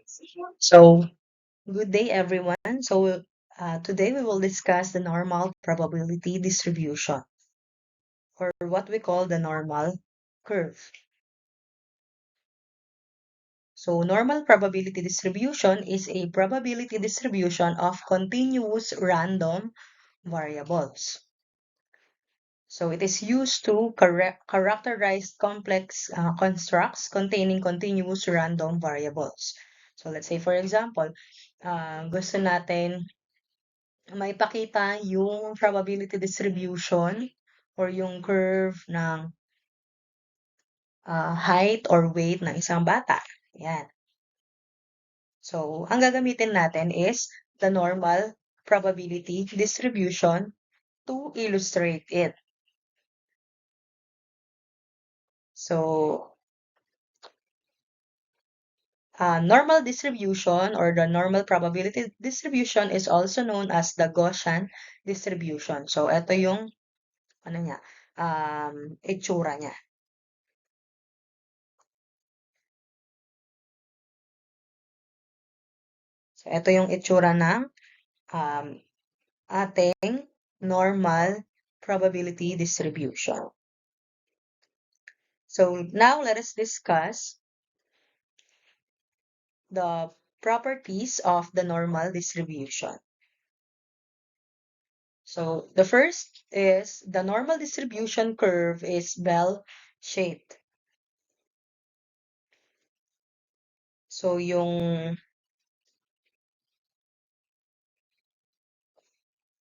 So, good day everyone. Today we will discuss the normal probability distribution, or what we call the normal curve. So, normal probability distribution is a probability distribution of continuous random variables. So, it is used to characterize complex constructs containing continuous random variables. So, let's say for example, gusto natin may pakita yung probability distribution or yung curve ng height or weight ng isang bata. Yan. So, ang gagamitin natin is the normal probability distribution to illustrate it. So, normal distribution or the normal probability distribution is also known as the Gaussian distribution. So, ito yung itsura niya. So, ito yung itsura ng ating normal probability distribution. So now let us discuss the properties of the normal distribution. So the first is the normal distribution curve is bell-shaped. So yung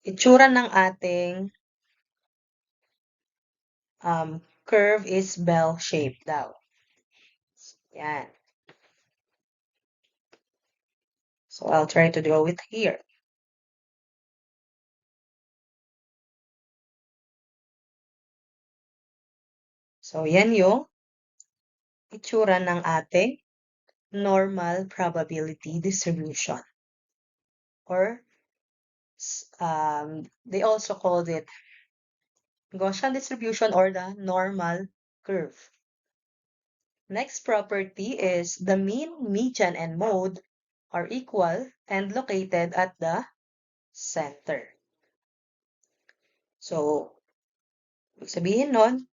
itsura ng ating curve is bell-shaped daw. Yan. So I'll try to draw it here. So yan yung itsura ng ating normal probability distribution. Or they also called it Gaussian distribution or the normal curve. Next property is the mean, median, and mode are equal and located at the center. So, ibig sabihin nun,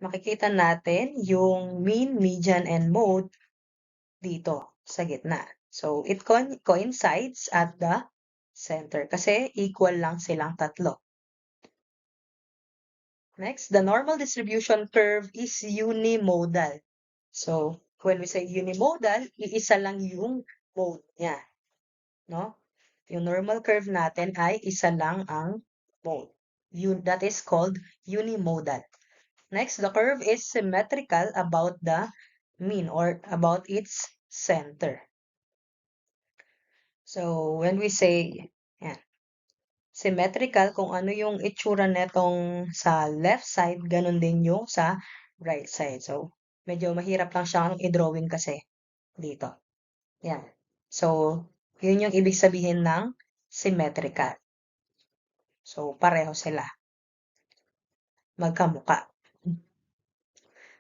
makikita natin yung mean, median, and mode dito sa gitna. So, it coincides at the center kasi equal lang silang tatlo. Next, the normal distribution curve is unimodal. So, when we say unimodal, iisa lang yung mode niya. No? Yung normal curve natin ay isa lang ang mode. That is called unimodal. Next, the curve is symmetrical about the mean or about its center. So, when we say, yan, symmetrical, kung ano yung itsura netong sa left side, ganun din yung sa right side. So, medyo mahirap lang siyang i-drawing kasi dito. Yan. So, yun yung ibig sabihin ng symmetrical. So, pareho sila. Magkamuka.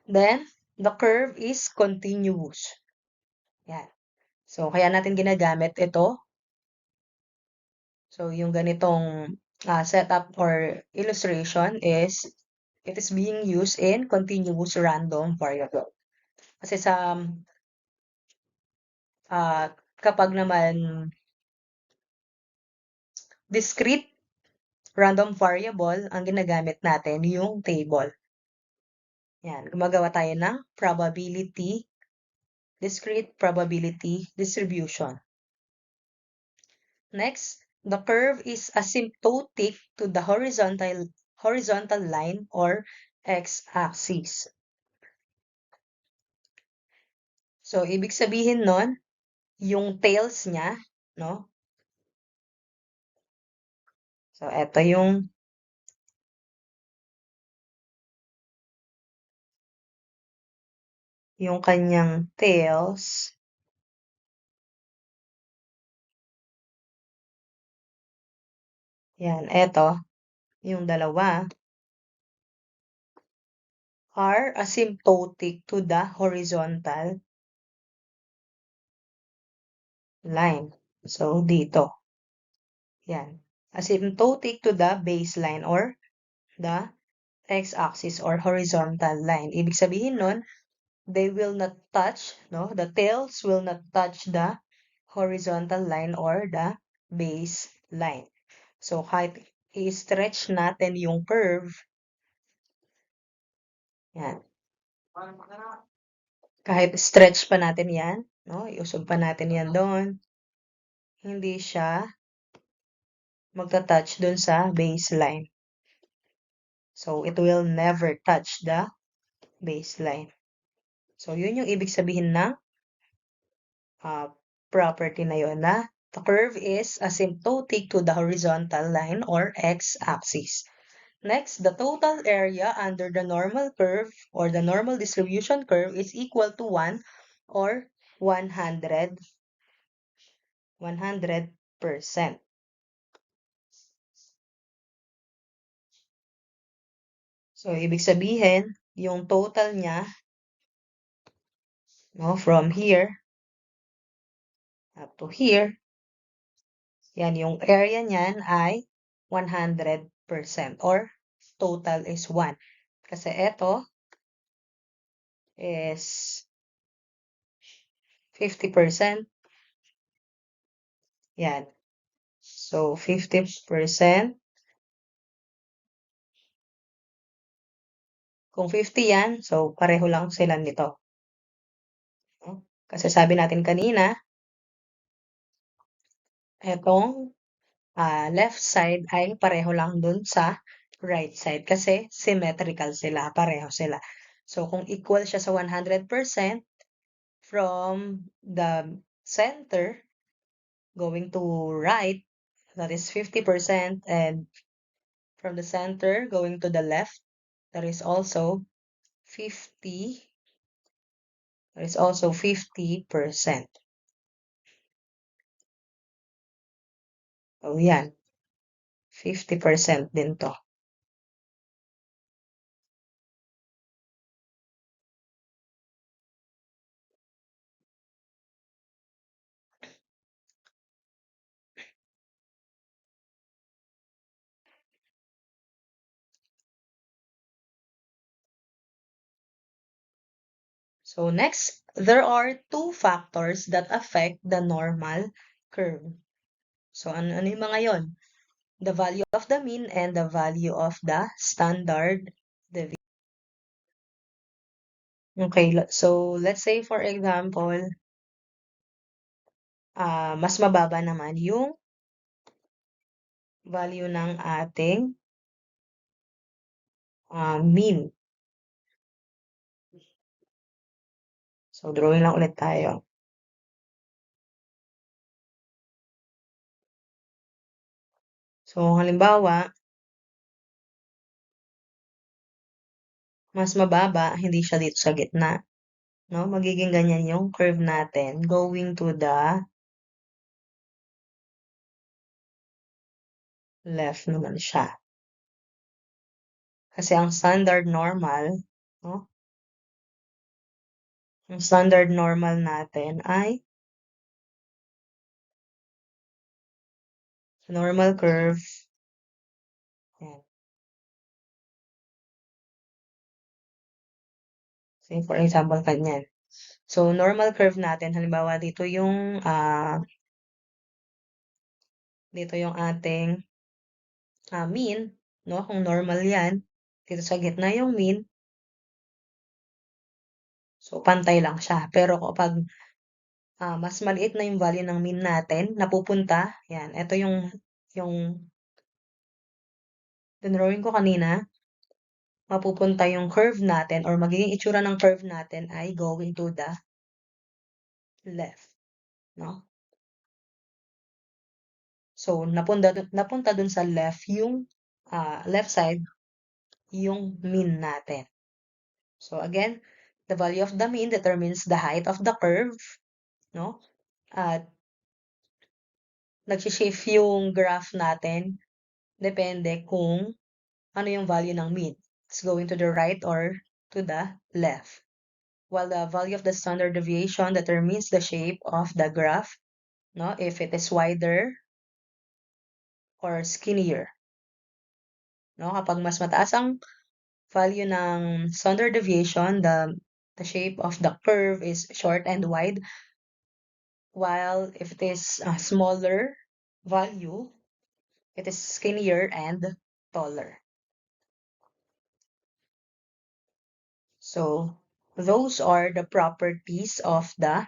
Then, the curve is continuous. Yan. So, kaya natin ginagamit ito. So, yung ganitong setup or illustration is it is being used in continuous random variable. Kasi sa kapag naman discrete random variable, ang ginagamit natin yung table. Yan, gumagawa tayo ng discrete probability distribution. Next, the curve is asymptotic to the horizontal line or x-axis. So, ibig sabihin nun, yung tails niya, no? So, eto yung kanyang tails. Yan, eto, yung dalawa are asymptotic to the horizontal line. So, dito. Yan. Asymptotic to the baseline or the x-axis or horizontal line. Ibig sabihin nun, they will not touch, no? The tails will not touch the horizontal line or the baseline. So, kahit i-stretch natin yung curve, yan. Kahit stretch pa natin yan, no? Iusog pa natin yan doon, hindi siya magta-touch doon sa baseline. So, it will never touch the baseline. So, yun yung ibig sabihin ng property na yun na the curve is asymptotic to the horizontal line or x-axis. Next, the total area under the normal curve or the normal distribution curve is equal to 1 or 100%. So, ibig sabihin, yung total niya, no, from here up to here, yan, yung area niyan ay 100% or total is 1. Kasi ito is 50%. Yan. So, 50%. Kung 50 yan, so pareho lang sila nito. No? Kasi sabi natin kanina, etong left side ay pareho lang dun sa right side kasi symmetrical sila, pareho sila. So, kung equal siya sa 100% from the center going to right, that is 50%, and from the center going to the left, that is also 50. That is also 50%. So, yan. 50% din to. So next, there are two factors that affect the normal curve. So ano yung mga yon? The value of the mean and the value of the standard deviation. Okay, so let's say for example, mas mababa naman yung value ng ating mean. So drawing lang ulit tayo. So halimbawa, mas mababa, hindi siya dito sa gitna. No? Magiging ganyan yung curve natin going to the left naman siya. Kasi ang standard normal, no? Ang standard normal natin ay normal curve. Yan. Say for example, kanyan. So, normal curve natin, halimbawa dito yung ating mean, no? Kung normal yan, dito sa gitna yung mean. So, pantay lang siya. Pero kapag mas maliit na yung value ng mean natin, napupunta, yan, ito yung drawing ko kanina, mapupunta yung curve natin or magiging itsura ng curve natin ay going to the left, no? So, napunta dun sa left yung left side yung mean natin. So, again, the value of the mean determines the height of the curve, no? At nag-shift yung graph natin depende kung ano yung value ng mean. It's going to the right or to the left. While the value of the standard deviation determines the shape of the graph, no? If it is wider or skinnier, no? Kapag mas mataas ang value ng standard deviation, the shape of the curve is short and wide, while if it is a smaller value, it is skinnier and taller. So those are the properties of the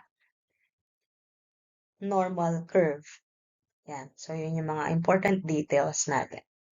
normal curve. Yan. So yun yung mga important details natin.